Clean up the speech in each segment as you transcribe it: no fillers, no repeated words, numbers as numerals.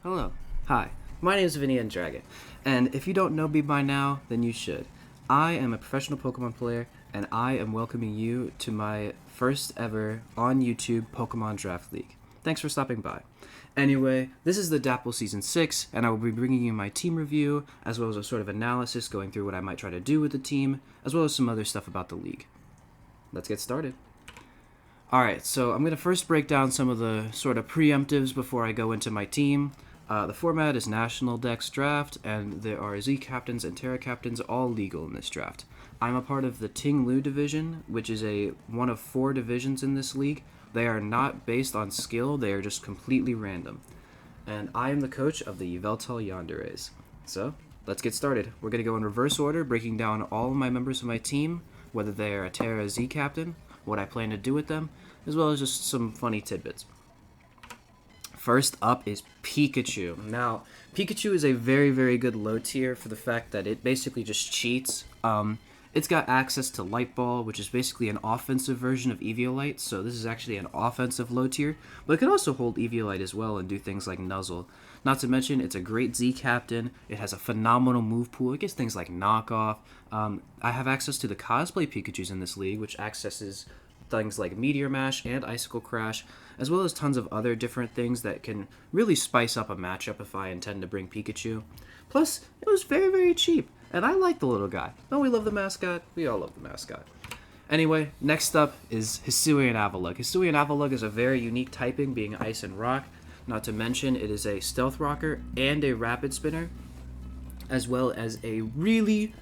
Hello. Hi. My name is Vinny and Dragon, and if you don't know me by now, then you should. I am a professional Pokemon player, and I am welcoming you to my first ever on YouTube Pokemon Draft League. Thanks for stopping by. Anyway, this is the DAPL Season 6, and I will be bringing you my team review, as well as a sort of analysis going through what I might try to do with the team, as well as some other stuff about the league. Let's get started. Alright, so I'm going to first break down some of the sort of preemptives before I go into my team. The format is National Dex Draft, and there are Z Captains and Terra Captains all legal in this draft. I'm a part of the Ting Lu division, which is one of 4 divisions in this league. They are not based on skill, they are just completely random. And I am the coach of the Yveltal Yanderes. So, let's get started. We're going to go in reverse order, breaking down all of my members of my team, whether they are a Terra Z Captain, what I plan to do with them, as well as just some funny tidbits. First up is Pikachu. Now, Pikachu is a very, very good low tier for the fact that it basically just cheats. It's got access to Light Ball, which is basically an offensive version of Eviolite, so this is actually an offensive low tier, but it can also hold Eviolite as well and do things like Nuzzle. Not to mention, it's a great Z Captain, it has a phenomenal move pool, it gets things like Knock Off. I have access to the Cosplay Pikachus in this league, which accesses things like Meteor Mash and Icicle Crash, as well as tons of other different things that can really spice up a matchup if I intend to bring Pikachu. Plus, it was very, very cheap, and I like the little guy. Don't we love the mascot? We all love the mascot. Anyway, next up is Hisuian Avalugg. Hisuian Avalugg is a very unique typing, being Ice and Rock. Not to mention, it is a Stealth Rocker and a Rapid Spinner, as well as a really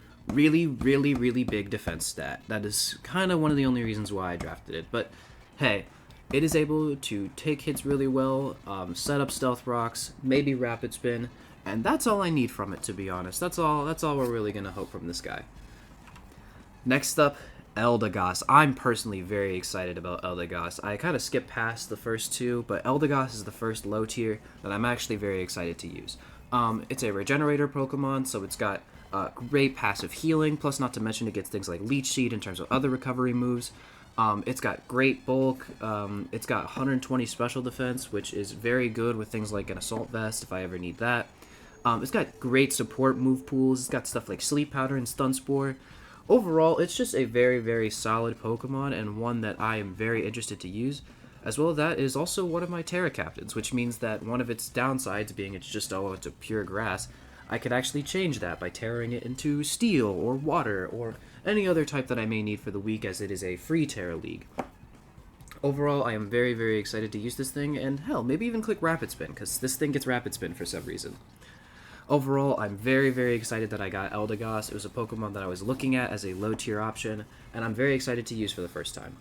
big defense stat. That is kind of one of the only reasons why I drafted it. But hey, it is able to take hits really well, set up Stealth Rocks, maybe Rapid Spin, and that's all I need from it, to be honest. That's all we're really going to hope from this guy. Next up, Eligos. I'm personally very excited about Eligos. I kind of skipped past the first 2, but Eligos is the first low tier that I'm actually very excited to use. It's a Regenerator Pokemon, so it's got great passive healing, plus not to mention it gets things like Leech Seed in terms of other recovery moves. It's got great bulk, it's got 120 special defense, which is very good with things like an Assault Vest if I ever need that. It's got great support move pools, it's got stuff like Sleep Powder and Stun Spore. Overall, it's just a very, very solid Pokemon, and one that I am very interested to use. As well, that is also one of my Terra Captains, which means that one of its downsides being it's a pure grass, I could actually change that by tearing it into Steel or Water or any other type that I may need for the week, as it is a free Terra League. Overall, I am very, very excited to use this thing, and hell, maybe even click Rapid Spin, because this thing gets Rapid Spin for some reason. Overall, I'm very, very excited that I got Eligos. It was a Pokemon that I was looking at as a low tier option, and I'm very excited to use for the first time.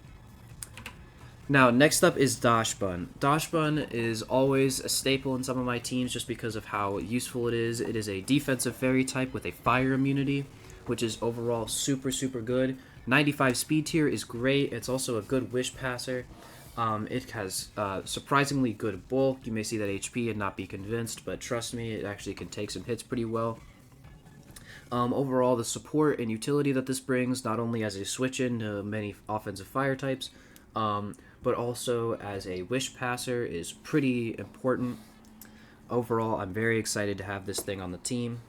Now, next up is Dobun. Dobun is always a staple in some of my teams just because of how useful it is. It is a defensive fairy type with a fire immunity, which is overall super, super good. 95 speed tier is great. It's also a good wish passer. It has surprisingly good bulk. You may see that HP and not be convinced, but trust me, it actually can take some hits pretty well. Overall, the support and utility that this brings, not only as a switch-in to many offensive fire types, but also as a wish passer, is pretty important. Overall, I'm very excited to have this thing on the team.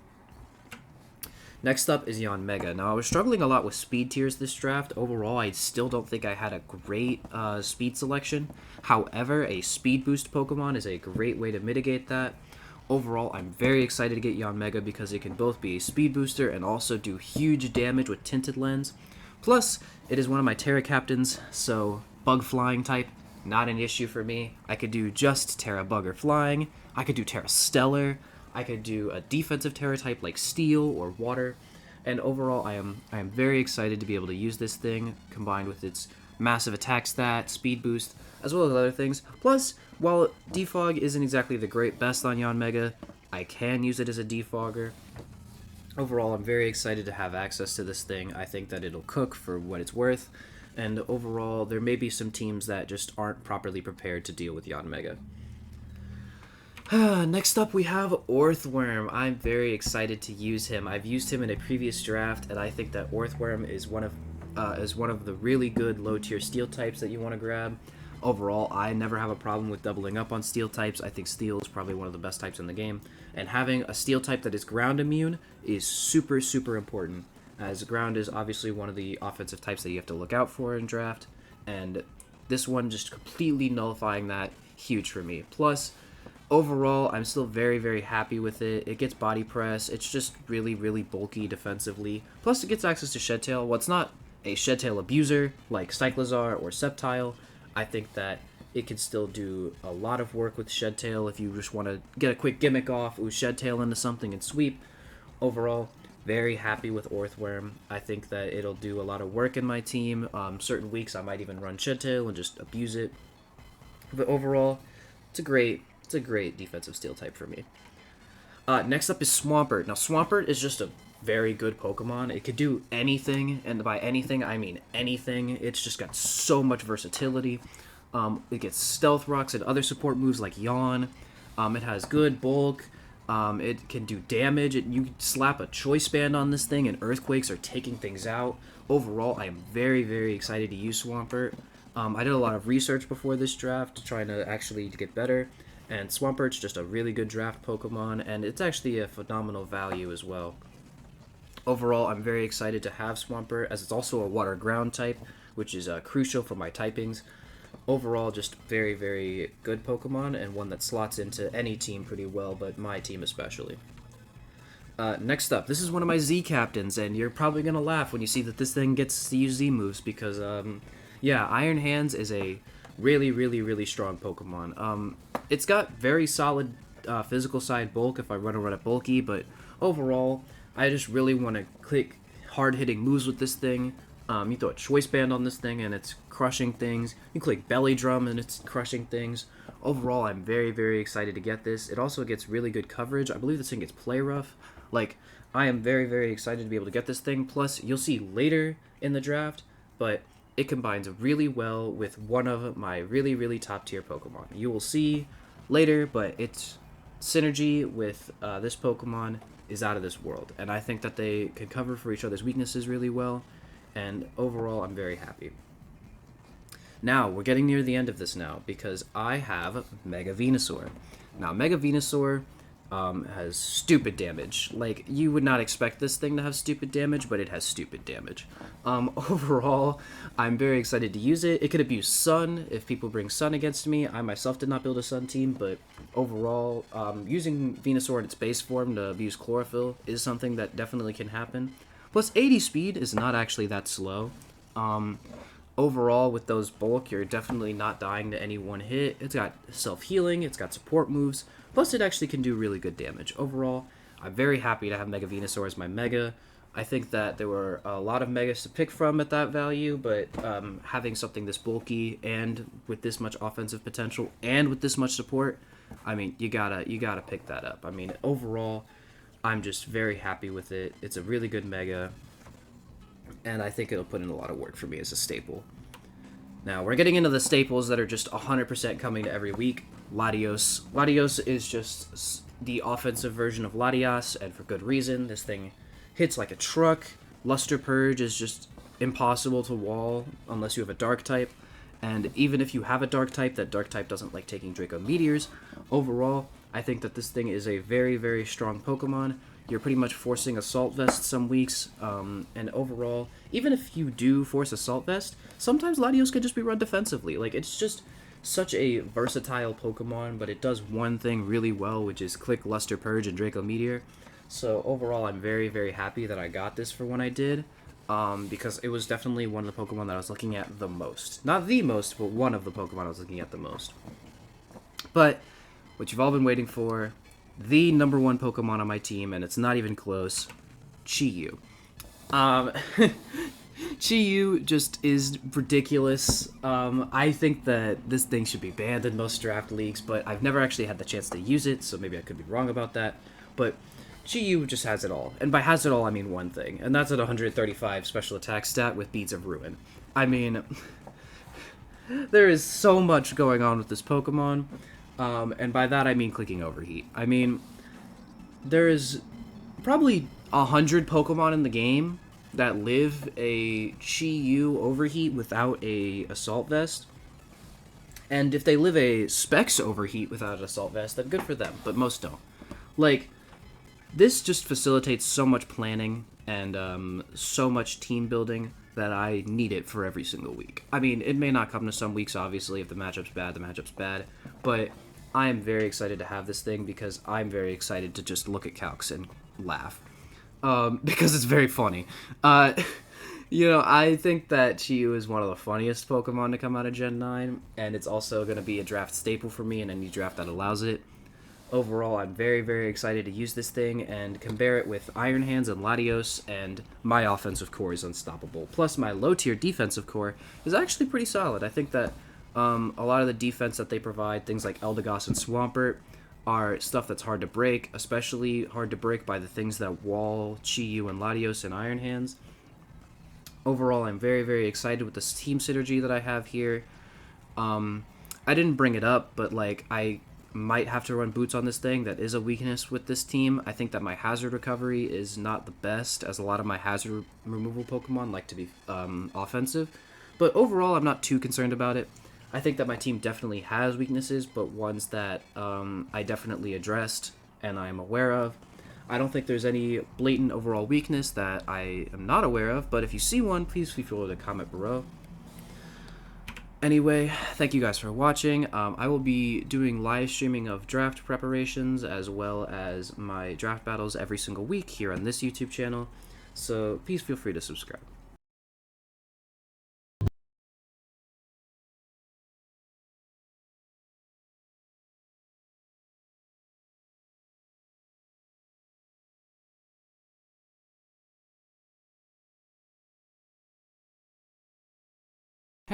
Next up is Yanmega. Now, I was struggling a lot with speed tiers this draft. Overall, I still don't think I had a great speed selection. However, a speed boost Pokemon is a great way to mitigate that. Overall, I'm very excited to get Yanmega because it can both be a speed booster and also do huge damage with Tinted Lens. Plus, it is one of my Terra Captains, so Bug Flying type, not an issue for me. I could do just Terra Bug or Flying. I could do Terra Stellar. I could do a defensive Terra type like Steel or Water. And overall, I am very excited to be able to use this thing, combined with its massive attack stat, speed boost, as well as other things. Plus, while Defog isn't exactly the great best on Yanmega, I can use it as a defogger. Overall, I'm very excited to have access to this thing. I think that it'll cook for what it's worth. And overall, there may be some teams that just aren't properly prepared to deal with Yanmega. Next up, we have Orbworm. I'm very excited to use him. I've used him in a previous draft, and I think that Orbworm is one of the really good low-tier steel types that you want to grab. Overall, I never have a problem with doubling up on steel types. I think steel is probably one of the best types in the game. And having a steel type that is ground immune is super, super important, as ground is obviously one of the offensive types that you have to look out for in draft. And this one just completely nullifying that, huge for me. Plus, overall, I'm still very, very happy with it. It gets body press. It's just really, really bulky defensively. Plus, it gets access to Shed Tail. Well, it's not a Shed Tail abuser like Cyclizar or Sceptile. I think that it can still do a lot of work with Shed Tail if you just want to get a quick gimmick off, ooh, Shed Tail into something and sweep. Overall, very happy with Orbworm. I think that it'll do a lot of work in my team. Certain weeks I might even run Shed Tail and just abuse it. But overall, it's a great defensive steel type for me. Next up is Swampert. Now, Swampert is just a very good Pokemon. It could do anything, and by anything, I mean anything. It's just got so much versatility. It gets Stealth Rocks and other support moves like Yawn. It has good bulk. It can do damage. You slap a Choice Band on this thing, and Earthquakes are taking things out. Overall, I am very, very excited to use Swampert. I did a lot of research before this draft, trying to actually get better. And Swampert's just a really good draft Pokemon, and it's actually a phenomenal value as well. Overall, I'm very excited to have Swampert, as it's also a water ground type, which is crucial for my typings. Overall, just very, very good Pokemon, and one that slots into any team pretty well, but my team especially. Next up, this is one of my Z captains, and you're probably going to laugh when you see that this thing gets to use Z moves, because, yeah, Iron Hands is a really, really, really strong Pokemon. It's got very solid physical side bulk if I run it bulky, but overall, I just really want to click hard-hitting moves with this thing. You throw a Choice Band on this thing, and it's crushing things. You click Belly Drum, and it's crushing things. Overall, I'm very, very excited to get this. It also gets really good coverage. I believe this thing gets Play Rough. Like, I am very, very excited to be able to get this thing. Plus, you'll see later in the draft, but it combines really well with one of my really, really top-tier Pokemon. You will see later, but its synergy with this Pokemon is out of this world, and I think that they can cover for each other's weaknesses really well, and overall, I'm very happy. Now, we're getting near the end of this now, because I have Mega Venusaur. Now, Mega Venusaur has stupid damage. Like, you would not expect this thing to have stupid damage, but it has stupid damage. Overall, I'm very excited to use it. It could abuse Sun if people bring Sun against me. I myself did not build a Sun team, but overall, using Venusaur in its base form to abuse Chlorophyll is something that definitely can happen. Plus, 80 speed is not actually that slow. Overall, with those bulk, you're definitely not dying to any one hit. It's got self-healing, it's got support moves, plus it actually can do really good damage. Overall, I'm very happy to have Mega Venusaur as my Mega. I think that there were a lot of Megas to pick from at that value, but having something this bulky and with this much offensive potential and with this much support, I mean, you gotta pick that up. I mean, overall, I'm just very happy with it. It's a really good Mega, and I think it'll put in a lot of work for me as a staple. Now, we're getting into the staples that are just 100% coming to every week. Latios. Latios is just the offensive version of Latias, and for good reason. This thing hits like a truck. Luster Purge is just impossible to wall unless you have a Dark type. And even if you have a Dark type, that Dark type doesn't like taking Draco Meteors. Overall, I think that this thing is a very, very strong Pokemon. You're pretty much forcing Assault Vest some weeks, and overall, even if you do force Assault Vest, sometimes Latios could just be run defensively. Like, it's just such a versatile Pokemon, but it does one thing really well, which is click Luster Purge and Draco Meteor. So overall, I'm very, very happy that I got this for when I did, because it was definitely one of the Pokemon that I was looking at the most. Not the most, but one of the Pokemon I was looking at the most. But what you've all been waiting for, the number one Pokemon on my team, and it's not even close, Chi-Yu. Chi-Yu just is ridiculous. I think that this thing should be banned in most draft leagues, but I've never actually had the chance to use it, so maybe I could be wrong about that. But Chi-Yu just has it all. And by has it all, I mean one thing, and that's at 135 special attack stat with Beads of Ruin. I mean, there is so much going on with this Pokemon. And by that I mean clicking Overheat. I mean, there is probably 100 Pokemon in the game that live a Chi-Yu Overheat without a Assault Vest. And if they live a Specs overheat without an Assault Vest, then good for them, but most don't. Like, this just facilitates so much planning and so much team building that I need it for every single week. I mean, it may not come to some weeks, obviously. If the matchup's bad, the matchup's bad. But I am very excited to have this thing because I'm very excited to just look at Calx and laugh. Because it's very funny. I think that Chiyu is one of the funniest Pokemon to come out of Gen 9, and it's also going to be a draft staple for me in any draft that allows it. Overall, I'm very, very excited to use this thing and compare it with Iron Hands and Latios, and my offensive core is unstoppable. Plus, my low-tier defensive core is actually pretty solid. I think that a lot of the defense that they provide, things like Eligos and Swampert, are stuff that's hard to break, especially hard to break by the things that wall Chiyu and Latios and Iron Hands. Overall, I'm very, very excited with this team synergy that I have here. I didn't bring it up, but I might have to run boots on this thing. That is a weakness with this team. I think that my hazard recovery is not the best, as a lot of my hazard removal Pokemon like to be offensive. But overall, I'm not too concerned about it. I think that my team definitely has weaknesses, but ones that I definitely addressed and I am aware of. I don't think there's any blatant overall weakness that I am not aware of, but if you see one, please feel free to comment below. Anyway, thank you guys for watching. I will be doing live streaming of draft preparations as well as my draft battles every single week here on this YouTube channel, so please feel free to subscribe.